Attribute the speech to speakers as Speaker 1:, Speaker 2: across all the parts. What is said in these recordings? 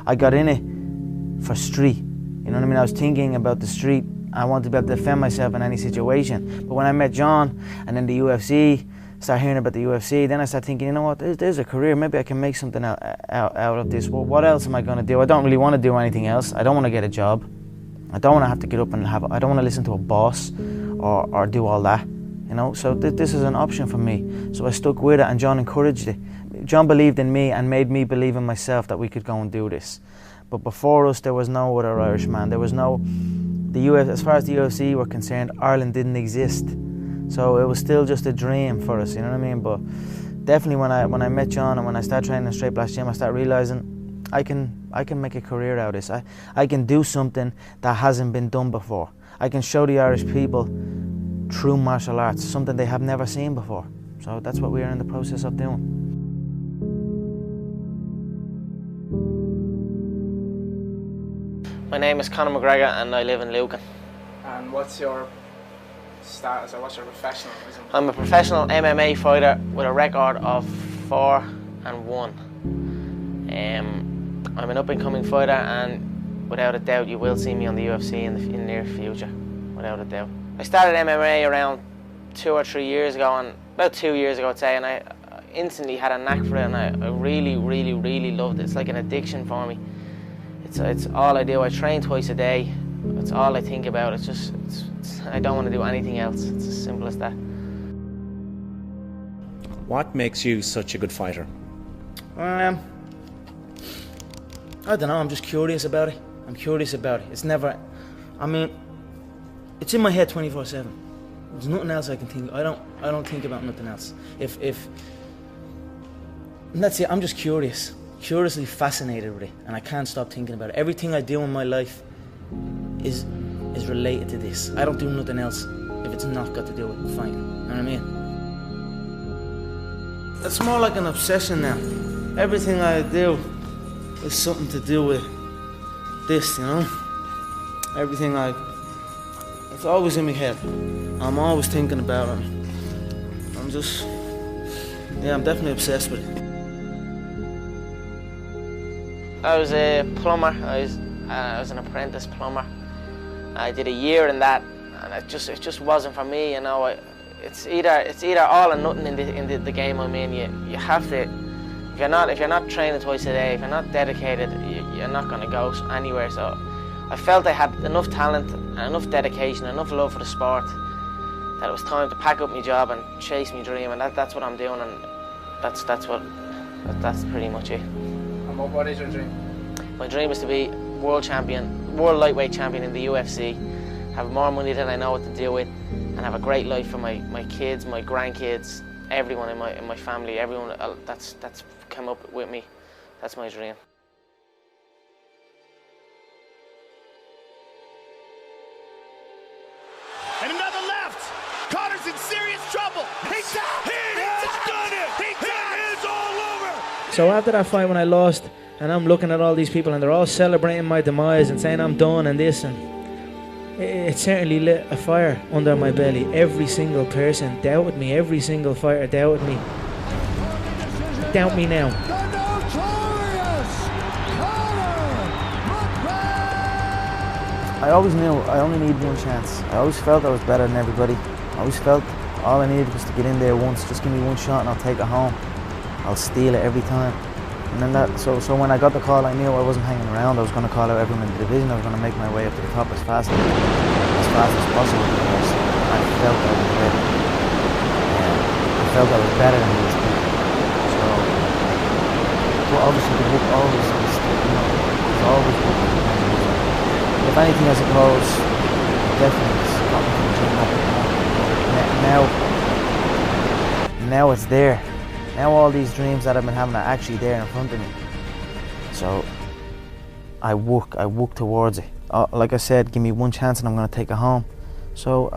Speaker 1: I got in it for street, you know what I mean? I was thinking about the street. I wanted to be able to defend myself in any situation. But when I met John and then the UFC, started hearing about the UFC, then I started thinking, you know what, there's a career, maybe I can make something out of this. Well, what else am I going to do? I don't really want to do anything else. I don't want to get a job. I don't want to have to get up and I don't want to listen to a boss or do all that, you know? So this is an option for me. So I stuck with it, and John encouraged it. John believed in me and made me believe in myself that we could go and do this. But before us, there was no other Irishman. There was no, as far as the UFC were concerned, Ireland didn't exist. So it was still just a dream for us, you know what I mean? But definitely when I met John and when I started training in Straight Blast Gym, I started realising I can make a career out of this. I can do something that hasn't been done before. I can show the Irish people true martial arts, something they have never seen before. So that's what we are in the process of doing.
Speaker 2: My name is Conor McGregor and I live in Lucan.
Speaker 3: And what's your status, or what's your professionalism?
Speaker 2: I'm a professional MMA fighter with a record of 4-1. I'm an up-and-coming fighter, and without a doubt you will see me on the UFC in the near future, without a doubt. I started MMA around 2 or 3 years ago, and about 2 years ago I'd say, and I instantly had a knack for it, and I really, really, really loved it. It's like an addiction for me. It's all I do. I train twice a day. It's all I think about. I don't want to do anything else. It's as simple as that.
Speaker 4: What makes you such a good fighter?
Speaker 1: I don't know, I'm just curious about it. I'm curious about it. It's never, I mean, it's in my head 24/7. There's nothing else I can think of. I don't think about nothing else. And that's it, I'm just curious. Curiously fascinated with it, and I can't stop thinking about it. Everything I do in my life is related to this. I don't do nothing else if it's not got to do with fighting. You know what I mean? It's more like an obsession now. Everything I do is something to do with this, you know? It's always in my head. I'm always thinking about it. I'm definitely obsessed with it.
Speaker 2: I was a plumber. I was an apprentice plumber. I did a year in that, and it just wasn't for me. You know, it's either all or nothing in the game I'm in. You have to. If you're not training twice a day, if you're not dedicated, you're not going to go anywhere. So I felt I had enough talent, and enough dedication, enough love for the sport that it was time to pack up my job and chase my dream. And that's what I'm doing, and that's pretty much it.
Speaker 3: And what is your dream?
Speaker 2: My dream is to be world lightweight champion in the UFC, have more money than I know what to do with, and have a great life for my kids, my grandkids, everyone in my family, everyone that's come up with me. That's my dream.
Speaker 5: And another left. Conor's in serious trouble. He's out. He's done it. It is all over.
Speaker 1: So after that fight when I lost, and I'm looking at all these people and they're all celebrating my demise and saying I'm done and this, and it certainly lit a fire under my belly. Every single person doubted me. Every single fighter doubted me. Doubt me now. I always knew I only needed one chance. I always felt I was better than everybody. I always felt all I needed was to get in there once. Just give me one shot and I'll take it home. I'll steal it every time. And then so when I got the call, I knew I wasn't hanging around. I was going to call out everyone in the division. I was going to make my way up to the top as fast as possible, because I felt I was ready. I felt I was better than these people. So, well, obviously the book always was, it's always book. If anything, I suppose, definitely it's got me to the gym up. Now it's there. Now all these dreams that I've been having are actually there in front of me. So I work towards it. Like I said, give me one chance and I'm going to take it home. So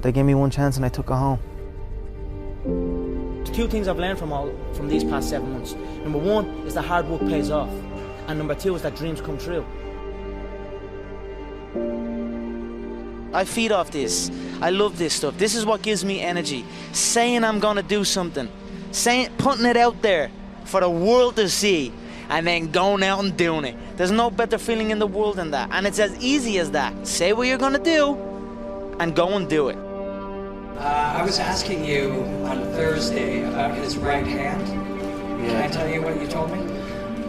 Speaker 1: they gave me one chance and I took it home. There's two things I've learned from these past 7 months. Number one is that hard work pays off. And number two is that dreams come true. I feed off this. I love this stuff. This is what gives me energy. Saying I'm going to do something putting it out there for the world to see, and then going out and doing it. There's no better feeling in the world than that. And it's as easy as that. Say what you're gonna do, and go and do it.
Speaker 6: I was asking you on Thursday about his right hand.
Speaker 1: Yeah.
Speaker 6: Can I tell you what you told me?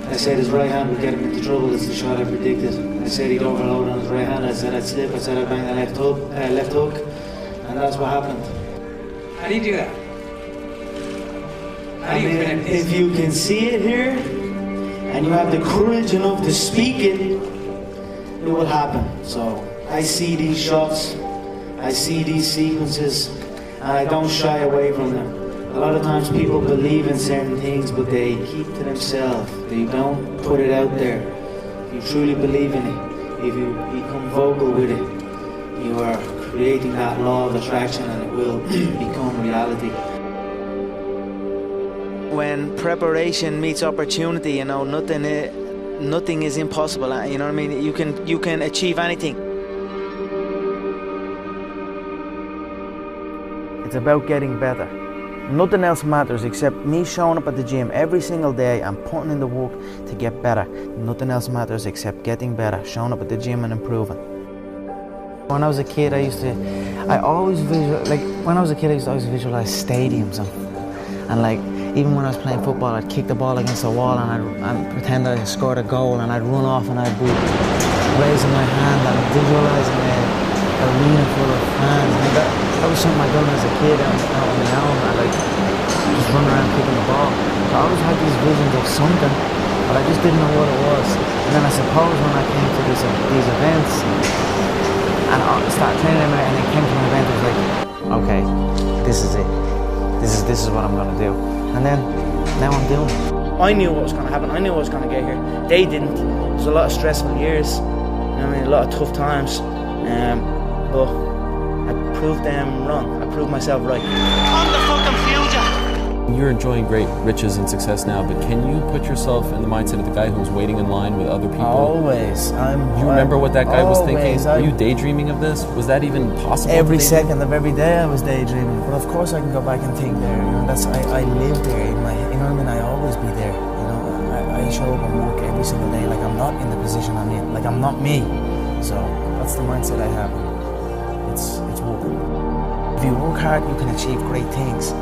Speaker 1: I said his right hand would get him into trouble. It's the shot I predicted. I said he'd overload on his right hand. I said I'd slip. I said I'd bang the left hook, and that's what happened.
Speaker 6: How do you do that? How do you
Speaker 1: And if you can see it here, and you have the courage enough to speak it, it will happen. So I see these shots, I see these sequences, and I don't shy away from them. A lot of times people believe in certain things, but they keep to themselves. They don't put it out there. If you truly believe in it, if you become vocal with it, you are creating that law of attraction, and it will become reality. When preparation meets opportunity, you know, nothing is impossible. You know what I mean? You can achieve anything. It's about getting better. Nothing else matters except me showing up at the gym every single day and putting in the work to get better. Nothing else matters except getting better, showing up at the gym and improving. When I was a kid, I used to always visualize stadiums and like, even when I was playing football, I'd kick the ball against the wall and I'd pretend I scored a goal, and I'd run off and I'd be raising my hand and visualizing an arena full of fans. And that was something I'd done as a kid out on my own. I'd like just run around kicking the ball. So I always had these visions of something, but I just didn't know what it was. And then I suppose when I came to these events and I started training them and then came to an event, it was like, okay, this is it. This is what I'm gonna do. And then, now I'm doing it. I knew what was going to happen. I knew I was going to get here. They didn't. It was a lot of stressful years. You know what I mean? A lot of tough times. But I proved them wrong. I proved myself right. I'm the fucking future.
Speaker 7: You're enjoying great riches and success now, but can you put yourself in the mindset of the guy who was waiting in line with other people?
Speaker 1: Always.
Speaker 7: Do you remember what that guy was thinking? Were you daydreaming of this? Was that even possible?
Speaker 1: Every second of every day I was daydreaming. But of course I can go back and think there. You know, I live there. You know what I mean? I always be there. You know, I show up and work every single day like I'm not in the position I'm in. Like I'm not me. So that's the mindset I have. It's working. If you work hard, you can achieve great things.